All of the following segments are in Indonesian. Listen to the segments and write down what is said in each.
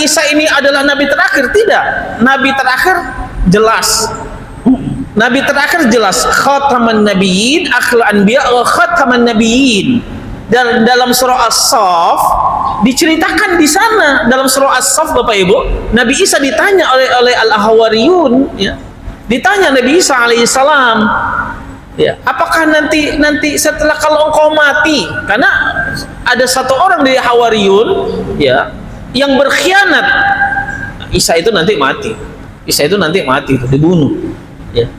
Nabi Isa ini adalah nabi terakhir? Tidak. Nabi terakhir jelas. Nabi terakhir jelas, khataman nabiyyin, akhirul anbiya wa khataman nabiyyin. Dan dalam surah As-Saff diceritakan di sana, dalam surah As-Saff Bapak Ibu, Nabi Isa ditanya oleh al-Hawariyun, ya. Ditanya Nabi Isa alaihissalam, ya, apakah nanti setelah kalau engkau mati, karena ada satu orang dari Hawariyun, ya, yang berkhianat. Isa itu nanti mati. Isa itu nanti mati, dibunuh, ya.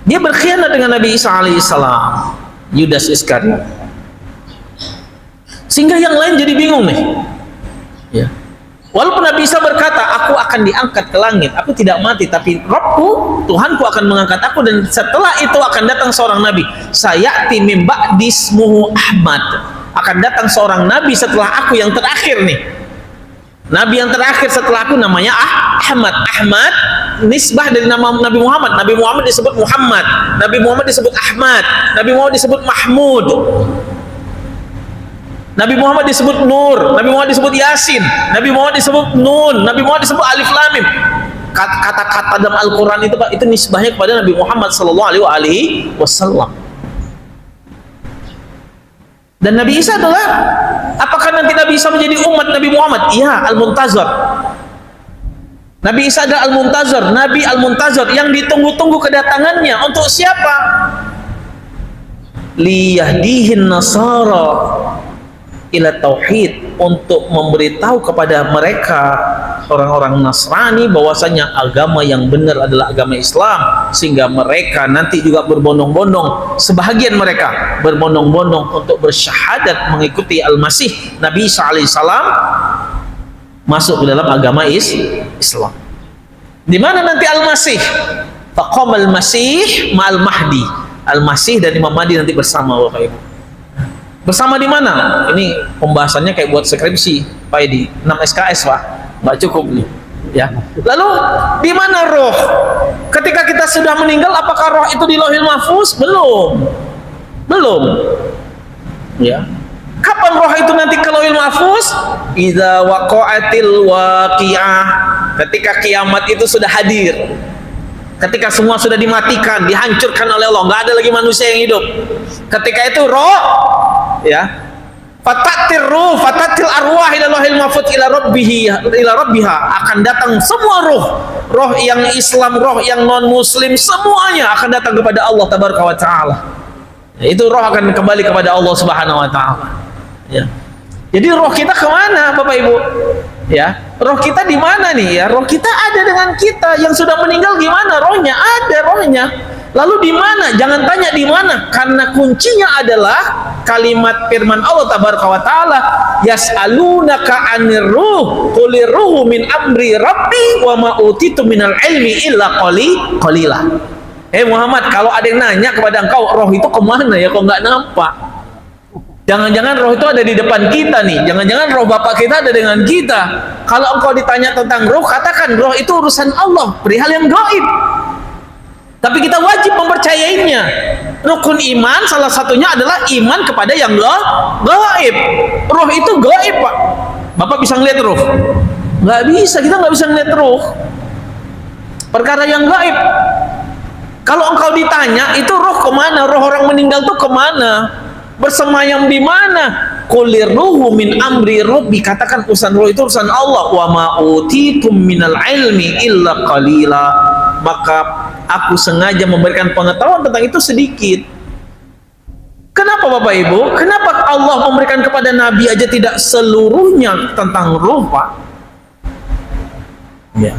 Dia berkhianat dengan Nabi Isa alaihissalam, Yudas Iskariot. Sehingga yang lain jadi bingung nih, ya. Walaupun Nabi Isa berkata, aku akan diangkat ke langit, aku tidak mati, tapi Rabbku, Tuhanku akan mengangkat aku, dan setelah itu akan datang seorang Nabi, sayati min ba'di ismuhu Ahmad, akan datang seorang Nabi setelah aku yang terakhir nih. Nabi yang terakhir setelah aku namanya Ahmad. Ahmad nisbah dari nama Nabi Muhammad. Nabi Muhammad disebut Muhammad, Nabi Muhammad disebut Ahmad, Nabi Muhammad disebut Mahmud, Nabi Muhammad disebut Nur, Nabi Muhammad disebut Yasin, Nabi Muhammad disebut Nun, Nabi Muhammad disebut Alif Lam Mim. Kata-kata dalam Al-Quran itu Pak, itu nisbahnya kepada Nabi Muhammad sallallahu alaihi wasallam. Dan Nabi Isa adalah, apakah nanti Nabi Isa menjadi umat Nabi Muhammad? Iya, Al-Muntazir. Nabi Isa adalah Al-Muntazir, Nabi Al-Muntazir yang ditunggu-tunggu kedatangannya. Untuk siapa? Liyahdihin Nasara ila tauhid, untuk memberitahu kepada mereka orang-orang Nasrani bahwasanya agama yang benar adalah agama Islam, sehingga mereka nanti juga berbondong-bondong, sebahagian mereka berbondong-bondong untuk bersyahadat mengikuti Al-Masih Nabi Isa alaihissalam, masuk ke dalam agama Islam. Di mana nanti Al-Masih? Faqamal Masih ma'al Mahdi. Al-Masih dan Imam Mahdi nanti bersama Bapak Ibu. Bersama di mana? Ini pembahasannya kayak buat skripsi, Pak Edi. 6 SKS, Pak. Nggak cukup nih. Ya. Lalu di mana roh? Ketika kita sudah meninggal, apakah roh itu di Lauhil Mahfuz? Belum. Belum. Ya. Kapan roh itu nanti ke Lauhil Mahfuz? Idza waqa'atil waqi'ah. Ketika kiamat itu sudah hadir. Ketika semua sudah dimatikan, dihancurkan oleh Allah, nggak ada lagi manusia yang hidup. Ketika itu roh, ya, fatatir ruh, fatatil arwah ila Lauhil Mahfuz ila rabbiha, akan datang semua roh yang Islam, roh yang non Muslim, semuanya akan datang kepada Allah tabaraka wa taala. Ya, itu roh akan kembali kepada Allah Subhanahu wa taala. Ya. Jadi roh kita kemana, Bapak Ibu? Ya, roh kita di mana nih? Ya, roh kita ada dengan kita. Yang sudah meninggal gimana? Rohnya ada, rohnya. Lalu di mana? Jangan tanya di mana, karena kuncinya adalah kalimat firman Allah tabaraka wa taala, yas'alunaka 'anir ruh, qulir ruhu min amri rabbi wa ma utitu minal ilmi illa qalila. Muhammad, kalau ada yang nanya kepada engkau, roh itu kemana ya, kok nggak nampak? Jangan-jangan roh itu ada di depan kita nih. Jangan-jangan roh bapak kita ada dengan kita. Kalau engkau ditanya tentang roh, katakan roh itu urusan Allah, perihal yang gaib. Tapi kita wajib mempercayainya. Rukun iman salah satunya adalah iman kepada yang gaib. Roh itu gaib, Pak. Bapak bisa ngeliat roh? Nggak bisa, kita nggak bisa ngeliat roh. Perkara yang gaib. Kalau engkau ditanya, itu roh kemana? Roh orang meninggal tuh kemana? Bersemayam di mana? Qulir ruhu min amri rabbi, katakan urusan roh itu urusan Allah. Wa ma utitum minal ilmi illa qalila, maka aku sengaja memberikan pengetahuan tentang itu sedikit. Kenapa Bapak Ibu? Kenapa Allah memberikan kepada Nabi aja tidak seluruhnya tentang roh, Pak? Ya.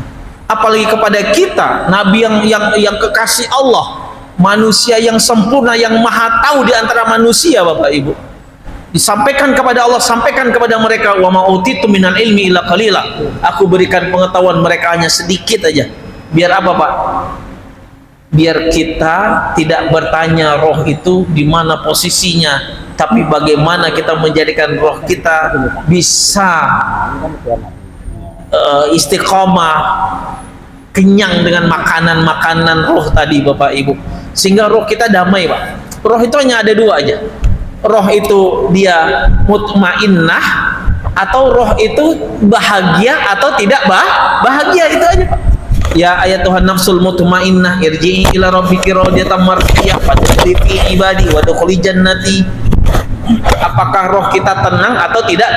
Apalagi kepada kita, Nabi yang kekasih Allah, manusia yang sempurna, yang maha tahu di antara manusia, Bapak Ibu. Disampaikan kepada Allah, sampaikan kepada mereka, wa ma utitu minal ilmi illa qalila. Aku berikan pengetahuan mereka hanya sedikit aja. Biar apa, Pak? Biar kita tidak bertanya roh itu di mana posisinya, tapi bagaimana kita menjadikan roh kita bisa istiqomah, kenyang dengan makanan-makanan roh tadi, Bapak Ibu. Sehingga roh kita damai, Pak. Roh itu hanya ada dua aja. Roh itu dia mutmainnah, atau roh itu bahagia atau tidak bahagia, itu aja Pak. Ya ayatuhan nafsul mutmainnah irji'i ila rabbiki radiyatan mardiyah fadkhuli fi ibadi wadkhuli jannati. Apakah roh kita tenang atau tidak